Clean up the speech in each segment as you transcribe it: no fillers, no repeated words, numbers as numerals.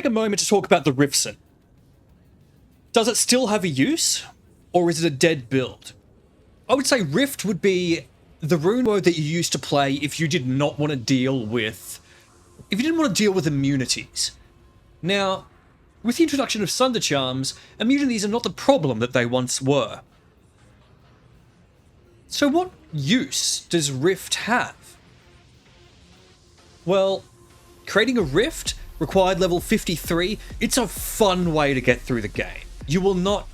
take a moment to talk about the Riftsin. Does it still have a use, or is it a dead build? I would say Rift would be the rune mode that you used to play if you did not want to deal with... if you didn't want to deal with immunities. Now, with the introduction of Sunder Charms, immunities are not the problem that they once were. So what use does Rift have? Well, creating a Rift required level 53. It's a fun way to get through the game. You will not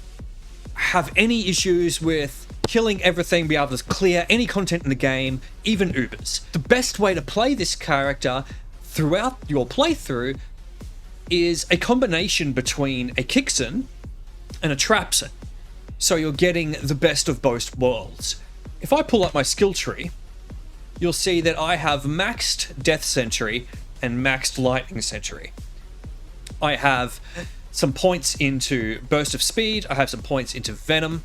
have any issues with killing everything, be able to clear any content in the game, even Ubers. The best way to play this character throughout your playthrough is a combination between a Kicksin and a Trapsin. So you're getting the best of both worlds. If I pull up my skill tree, you'll see that I have maxed Death Sentry and maxed Lightning Sentry. I have some points into Burst of Speed, I have some points into Venom.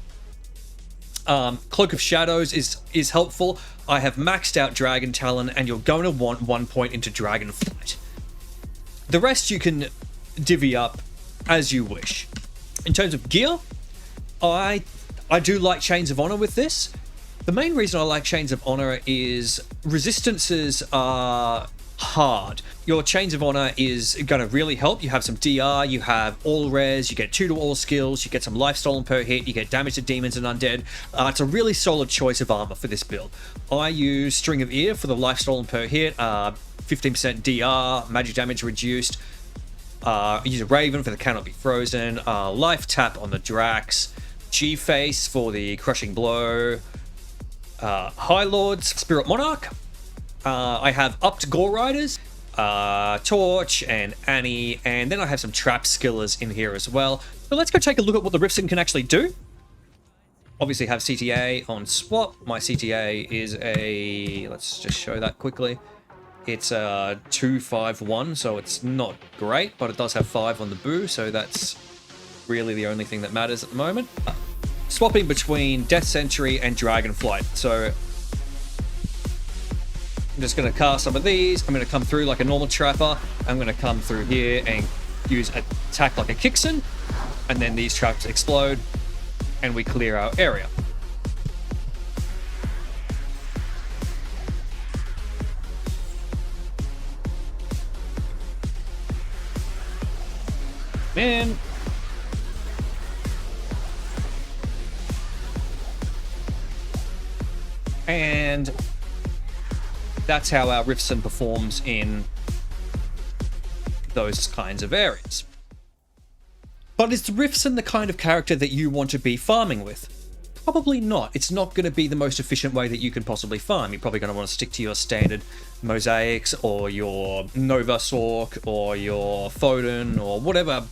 Cloak of Shadows is helpful. I have maxed out Dragon Talon, and you're going to want 1 point into Dragon Flight. The rest you can divvy up as you wish. In terms of gear, I do like Chains of Honor with this. The main reason I like Chains of Honor is resistances are hard. Your Chains of Honor is going to really help. You have some DR, you have all res, you get 2 to all skills, you get some life stolen per hit, you get damage to demons and undead. It's a really solid choice of armor for this build. I use String of Ear for the life stolen per hit, 15% DR, magic damage reduced. Use a Raven for the Cannot Be Frozen, life tap on the Drax, G-Face for the Crushing Blow, High Lords, Spirit Monarch. I have upped Gore Riders, Torch and Annie, and then I have some Trap Skillers in here as well. So let's go take a look at what the Riftsin can actually do. Obviously have CTA on swap. My CTA is a... let's just show that quickly. It's a 251, so it's not great, but it does have 5 on the boo, so that's really the only thing that matters at the moment. Swapping between Death Sentry and Dragonflight. So I'm just going to cast some of these. I'm going to come through like a normal trapper. I'm going to come through here and use attack like a Kicksin, and then these traps explode and we clear our area. Man. And that's how our Riftsin performs in those kinds of areas. But is Riftsin the kind of character that you want to be farming with? Probably not. It's not going to be the most efficient way that you can possibly farm. You're probably going to want to stick to your standard Mosaics or your Nova Sork or your Foden or whatever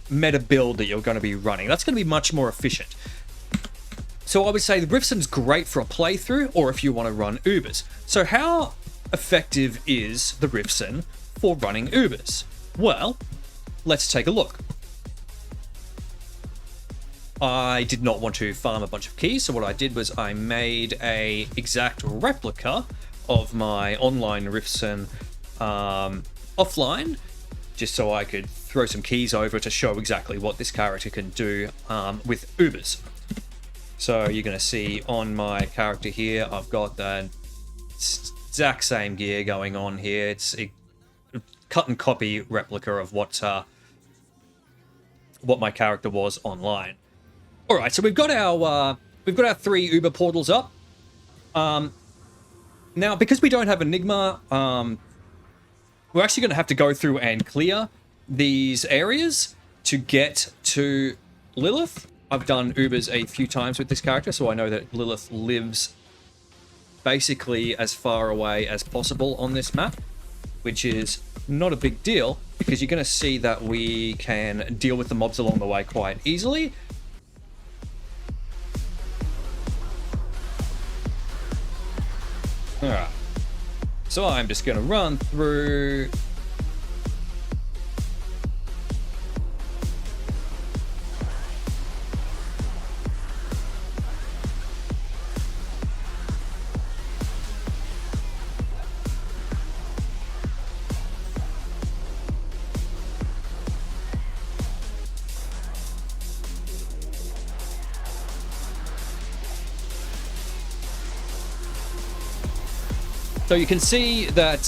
meta build that you're going to be running. That's going to be much more efficient. So I would say the Riftsin's great for a playthrough or if you want to run Ubers. So how effective is the Riftsin for running Ubers? Well, let's take a look. I did not want to farm a bunch of keys, so what I did was I made a exact replica of my online Riftsin offline, just so I could throw some keys over to show exactly what this character can do with Ubers. So you're going to see on my character here, I've got the exact same gear going on here. It's a cut and copy replica of what my character was online. All right, so we've got our 3 Uber portals up. Now, because we don't have Enigma, we're actually going to have to go through and clear these areas to get to Lilith. I've done Ubers a few times with this character, so I know that Lilith lives basically as far away as possible on this map, which is not a big deal because you're going to see that we can deal with the mobs along the way quite easily. Alright, so I'm just going to run through. So you can see that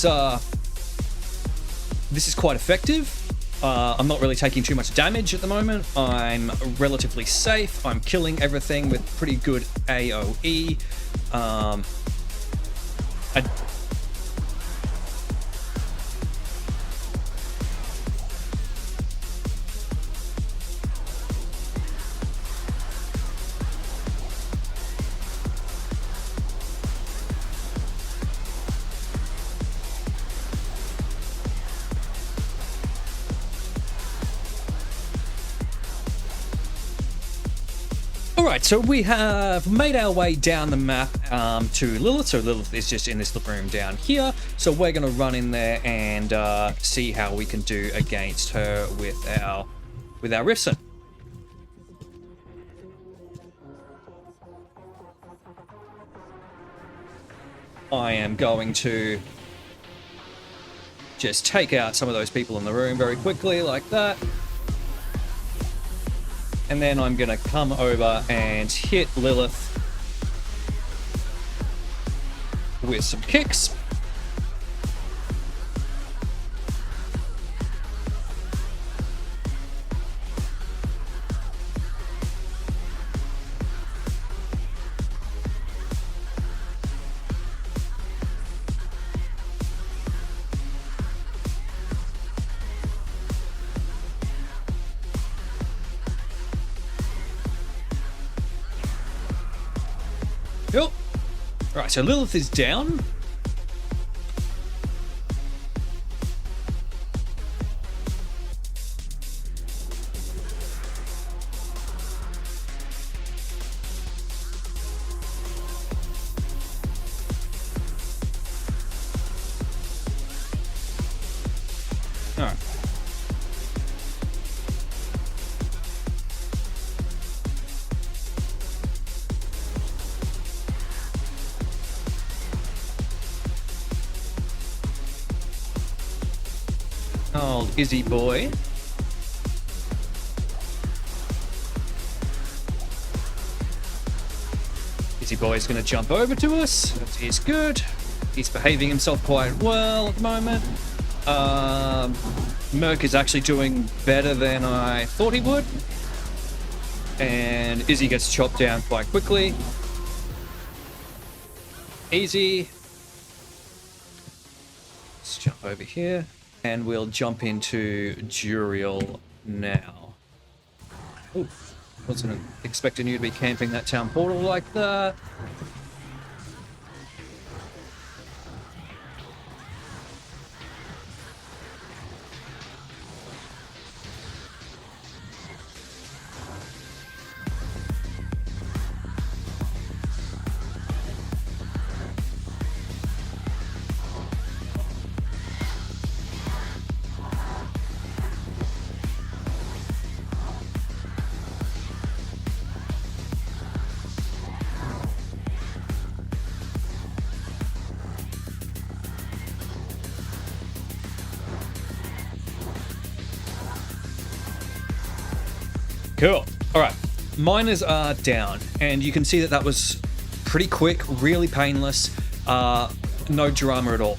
this is quite effective. I'm not really taking too much damage at the moment. I'm relatively safe. I'm killing everything with pretty good AoE. Alright, so we have made our way down the map to Lilith. So Lilith is just in this room down here. So we're going to run in there and see how we can do against her with our Riftsin. I am going to just take out some of those people in the room very quickly like that. And then I'm going to come over and hit Lilith with some kicks. Cool. Alright, so Lilith is down. Alright. Old Izzy boy. Izzy boy is going to jump over to us. That is good. He's behaving himself quite well at the moment. Merc is actually doing better than I thought he would. And Izzy gets chopped down quite quickly. Easy. Let's jump over here. And we'll jump into Duriel now. Ooh, wasn't expecting you to be camping that town portal like that. Cool. All right. Miners are down, and you can see that was pretty quick, really painless, no drama at all.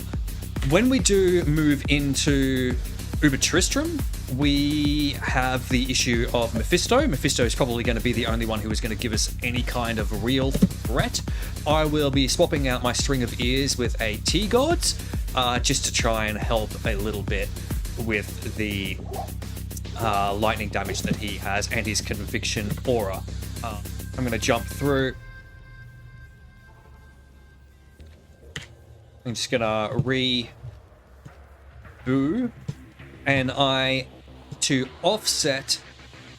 When we do move into Uber Tristram, we have the issue of Mephisto. Mephisto is probably going to be the only one who is going to give us any kind of real threat. I will be swapping out my string of ears with a T-Gods, just to try and help a little bit with the lightning damage that he has and his conviction aura. I'm going to jump through. I'm just going to boo, and to offset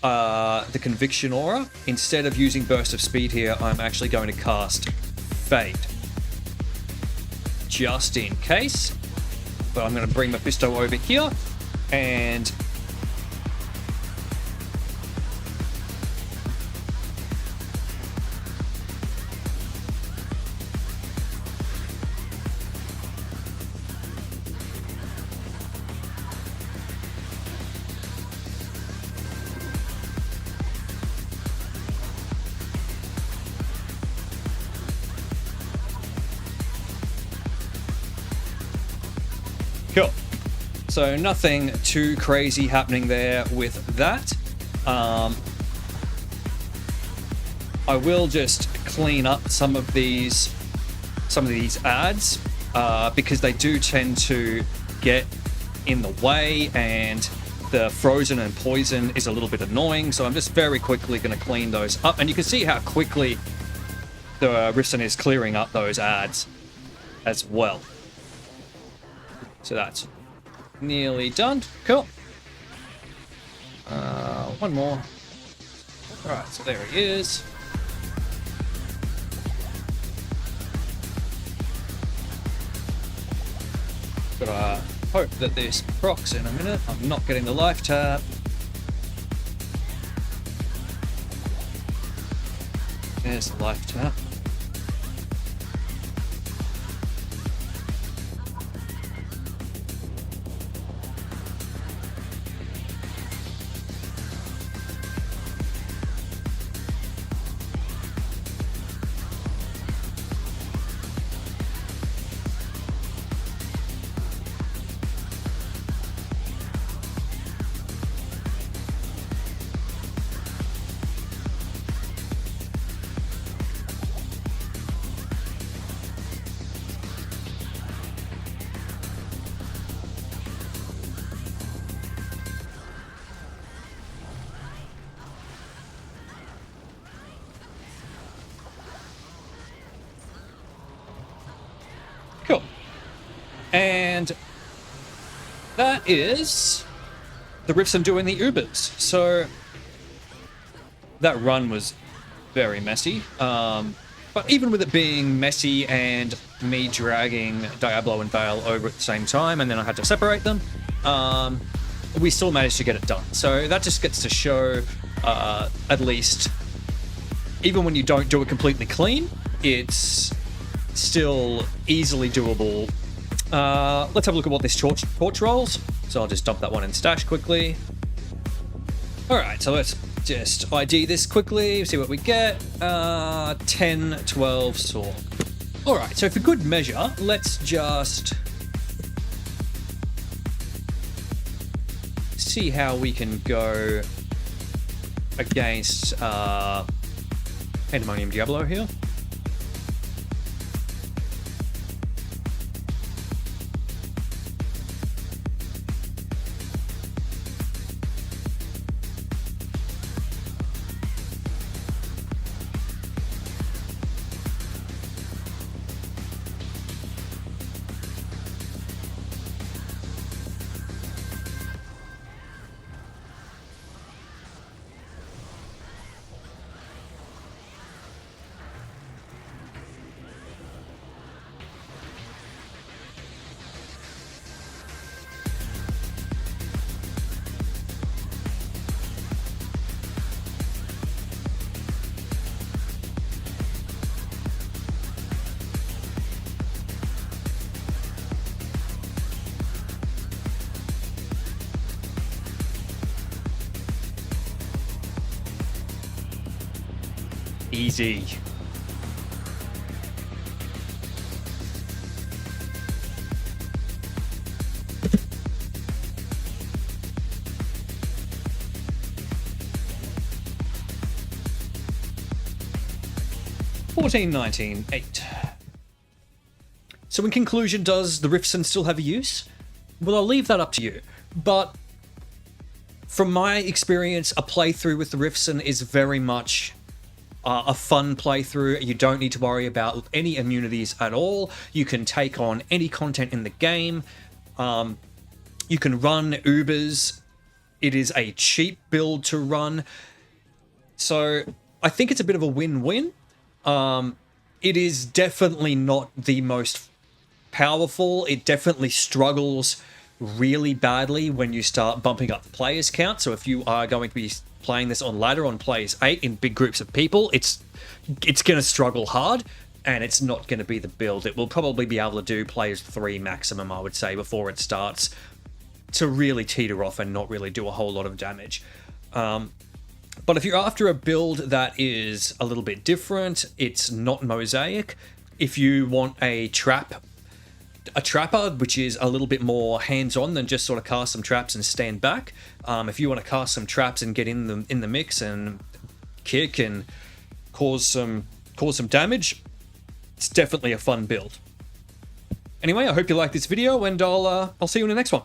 the conviction aura, instead of using burst of speed here, I'm actually going to cast Fade, just in case. But I'm going to bring Mephisto over here, and So nothing too crazy happening there with that. I will just clean up some of these ads because they do tend to get in the way, and the frozen and poison is a little bit annoying. So I'm just very quickly going to clean those up, and you can see how quickly the Riftsin is clearing up those ads as well. So that's nearly done. Cool. One more. All right, so there he is. Gotta hope that this procs in a minute. I'm not getting the life tab. There's the life tab. Cool. And that is the Riftsin doing the Ubers. So that run was very messy. But even with it being messy and me dragging Diablo and Vale over at the same time, and then I had to separate them, we still managed to get it done. So that just gets to show, at least, even when you don't do it completely clean, it's still easily doable. Let's have a look at what this torch rolls. So I'll just dump that one in stash quickly. All right, so let's just ID this quickly, see what we get. 10, 12 sword. All right, so for good measure, let's just see how we can go against Pandemonium Diablo here. Easy. $14.19.8. So in conclusion, does the Riftsin still have a use? Well, I'll leave that up to you. But from my experience, a playthrough with the Riftsin is very much a fun playthrough. You don't need to worry about any immunities at all. You can take on any content in the game. You can run Ubers. It is a cheap build to run. So I think it's a bit of a win-win. It is definitely not the most powerful. It definitely struggles really badly when you start bumping up the players count. So if you are going to be playing this on ladder on players 8 in big groups of people, it's going to struggle hard, and it's not going to be the build. It will probably be able to do players 3 maximum, I would say, before it starts to really teeter off and not really do a whole lot of damage. But if you're after a build that is a little bit different, it's not Mosaic. If you want a trap a trapper, which is a little bit more hands-on than just sort of cast some traps and stand back. If you want to cast some traps and get in the mix and kick and cause some damage, it's definitely a fun build. Anyway, I hope you liked this video, and I'll see you in the next one.